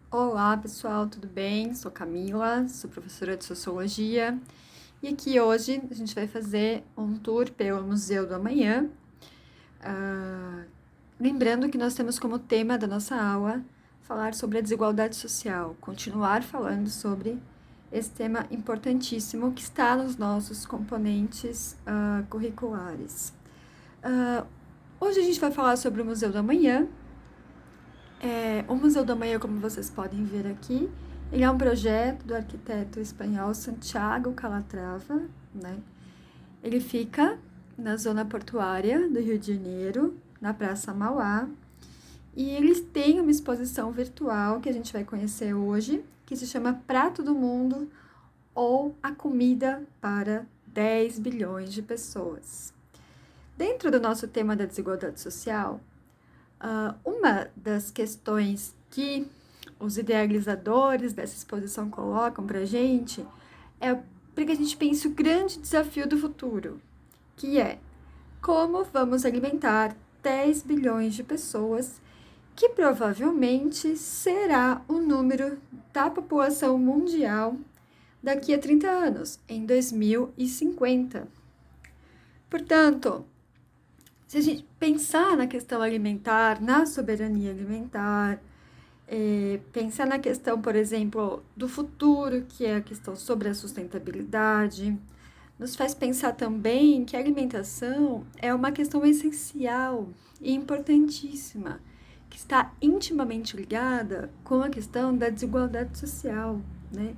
Olá, pessoal, tudo bem? Sou Camila, sou professora de Sociologia e aqui hoje a gente vai fazer um tour pelo Museu do Amanhã. Ah, Lembrando que nós temos como tema da nossa aula falar sobre a desigualdade social, continuar falando sobre esse tema importantíssimo que está nos nossos componentes curriculares. Ah, Hoje a gente vai falar sobre o Museu do Amanhã. O Museu do Amanhã, como vocês podem ver aqui, ele é um projeto do arquiteto espanhol Santiago Calatrava, né? Ele fica na zona portuária do Rio de Janeiro, na Praça Mauá, e eles têm uma exposição virtual que a gente vai conhecer hoje, que se chama Prato do Mundo ou A Comida para 10 bilhões de pessoas. Dentro do nosso tema da desigualdade social, uma das questões que os idealizadores dessa exposição colocam para a gente é para que a gente pense o grande desafio do futuro, que é como vamos alimentar 10 bilhões de pessoas, que provavelmente será o número da população mundial daqui a 30 anos, em 2050. Portanto, se a gente pensar na questão alimentar, na soberania alimentar, pensar na questão, por exemplo, do futuro, que é a questão sobre a sustentabilidade, nos faz pensar também que a alimentação é uma questão essencial e importantíssima, que está intimamente ligada com a questão da desigualdade social, né?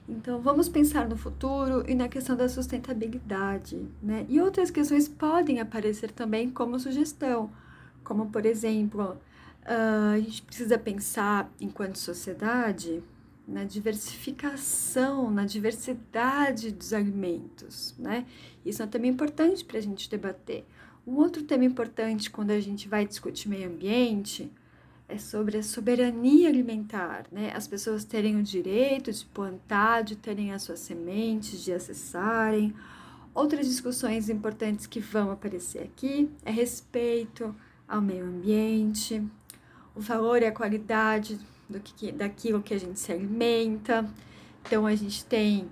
Então, vamos pensar no futuro e na questão da sustentabilidade, né? E outras questões podem aparecer também como sugestão, como, por exemplo, a gente precisa pensar, enquanto sociedade, na diversificação, na diversidade dos alimentos, né? Isso é um tema importante para a gente debater. Um outro tema importante quando a gente vai discutir meio ambiente é sobre a soberania alimentar, né? As pessoas terem o direito de plantar, de terem as suas sementes, de acessarem. Outras discussões importantes que vão aparecer aqui é respeito ao meio ambiente, o valor e a qualidade daquilo que a gente se alimenta. Então, a gente tem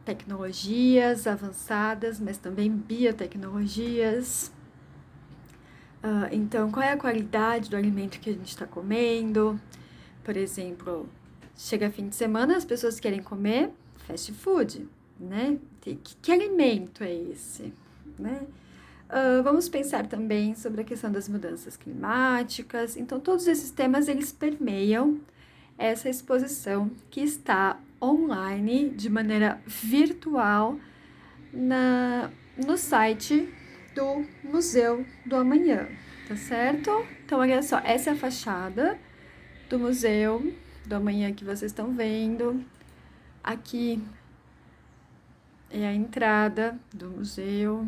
tecnologias avançadas, mas também biotecnologias. Então, qual é a qualidade do alimento que a gente está comendo? Por exemplo, chega fim de semana, as pessoas querem comer fast food, né? Que alimento é esse, né? Vamos pensar também sobre a questão das mudanças climáticas. Então, todos esses temas, eles permeiam essa exposição que está online, de maneira virtual, no site do Museu do Amanhã, tá certo? Então, olha só, essa é a fachada do Museu do Amanhã que vocês estão vendo. Aqui é a entrada do museu.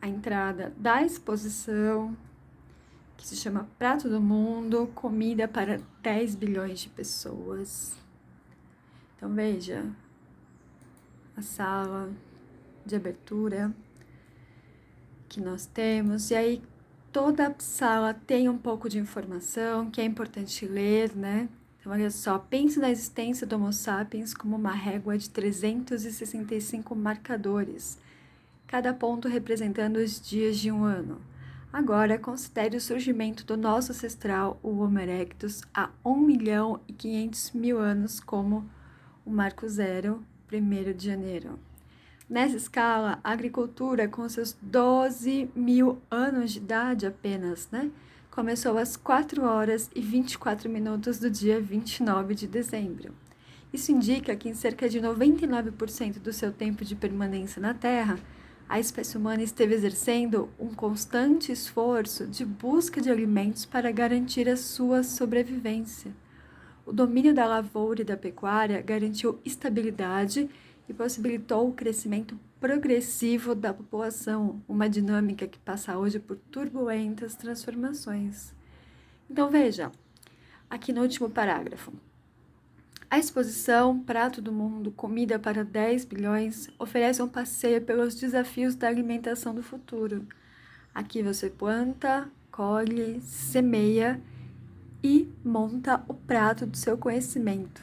A entrada da exposição, que se chama Prato do Mundo, comida para 10 bilhões de pessoas. Então, veja a sala de abertura que nós temos. E aí, toda a sala tem um pouco de informação que é importante ler, né? Então, olha só, pense na existência do Homo sapiens como uma régua de 365 marcadores, cada ponto representando os dias de um ano. Agora, considere o surgimento do nosso ancestral, o Homo erectus, há 1.500.000 anos como o marco zero, 1º de janeiro. Nessa escala, a agricultura, com seus 12 mil anos de idade apenas, né? Começou às 4 horas e 24 minutos do dia 29 de dezembro. Isso indica que em cerca de 99% do seu tempo de permanência na Terra, a espécie humana esteve exercendo um constante esforço de busca de alimentos para garantir a sua sobrevivência. O domínio da lavoura e da pecuária garantiu estabilidade e possibilitou o crescimento progressivo da população, uma dinâmica que passa hoje por turbulentas transformações. Então veja, aqui no último parágrafo, a exposição Prato do Mundo, Comida para 10 bilhões oferece um passeio pelos desafios da alimentação do futuro. Aqui você planta, colhe, semeia e monta o prato do seu conhecimento,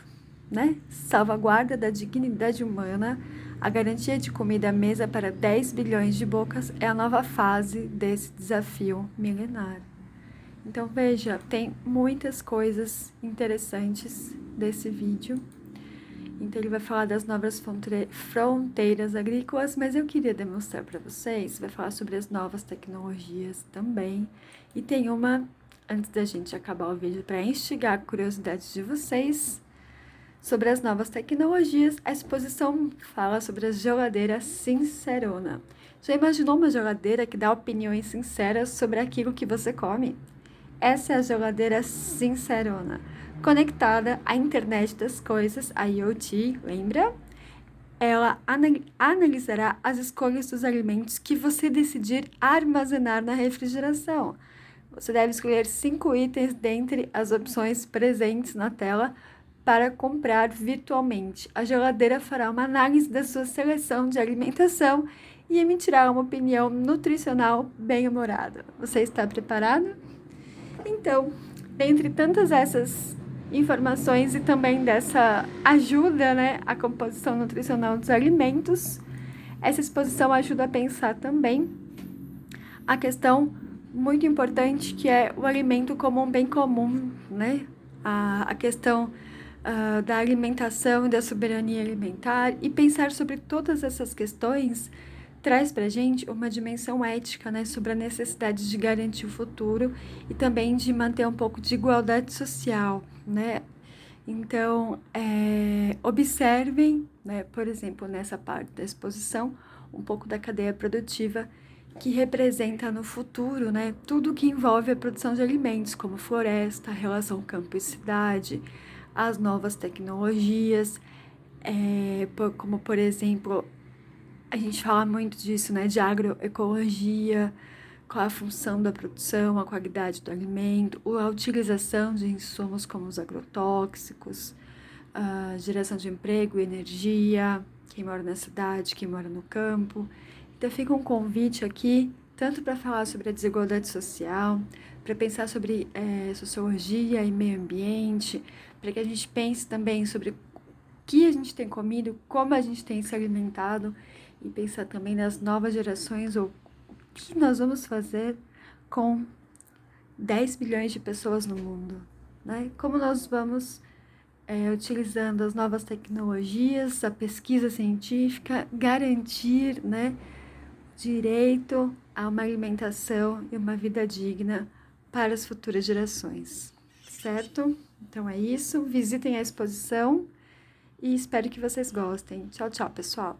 né? Salvaguarda da dignidade humana, a garantia de comida à mesa para 10 bilhões de bocas é a nova fase desse desafio milenar. Então, veja, tem muitas coisas interessantes desse vídeo. Então, ele vai falar das novas fronteiras agrícolas, mas eu queria demonstrar para vocês, vai falar sobre as novas tecnologias também. E tem uma, antes da gente acabar o vídeo, para instigar a curiosidade de vocês, sobre as novas tecnologias, a exposição fala sobre a geladeira sincerona. Já imaginou uma geladeira que dá opiniões sinceras sobre aquilo que você come? Essa é a geladeira sincerona, conectada à internet das coisas, a IoT, lembra? Ela analisará as escolhas dos alimentos que você decidir armazenar na refrigeração. Você deve escolher 5 itens dentre as opções presentes na tela para comprar virtualmente. A geladeira fará uma análise da sua seleção de alimentação e emitirá uma opinião nutricional bem-humorada. Você está preparado? Então, entre tantas essas informações e também dessa ajuda, né, à composição nutricional dos alimentos, essa exposição ajuda a pensar também a questão muito importante que é o alimento como um bem comum, né? A questão da alimentação e da soberania alimentar, e pensar sobre todas essas questões traz para a gente uma dimensão ética, né, sobre a necessidade de garantir o futuro e também de manter um pouco de igualdade social, né? Então, observem, né, por exemplo, nessa parte da exposição, um pouco da cadeia produtiva que representa no futuro, né, tudo que envolve a produção de alimentos, como floresta, a relação campo e cidade, as novas tecnologias, como, por exemplo, a gente fala muito disso, né, de agroecologia, qual a função da produção, a qualidade do alimento, a utilização de insumos como os agrotóxicos, a geração de emprego e energia, quem mora na cidade, quem mora no campo. Então fica um convite aqui, tanto para falar sobre a desigualdade social, para pensar sobre sociologia e meio ambiente, para que a gente pense também sobre o que a gente tem comido, como a gente tem se alimentado, e pensar também nas novas gerações, ou o que nós vamos fazer com 10 bilhões de pessoas no mundo, né? Como nós vamos, utilizando as novas tecnologias, a pesquisa científica, garantir, né, direito a uma alimentação e uma vida digna para as futuras gerações, certo? Então é isso, visitem a exposição e espero que vocês gostem. Tchau, tchau, pessoal!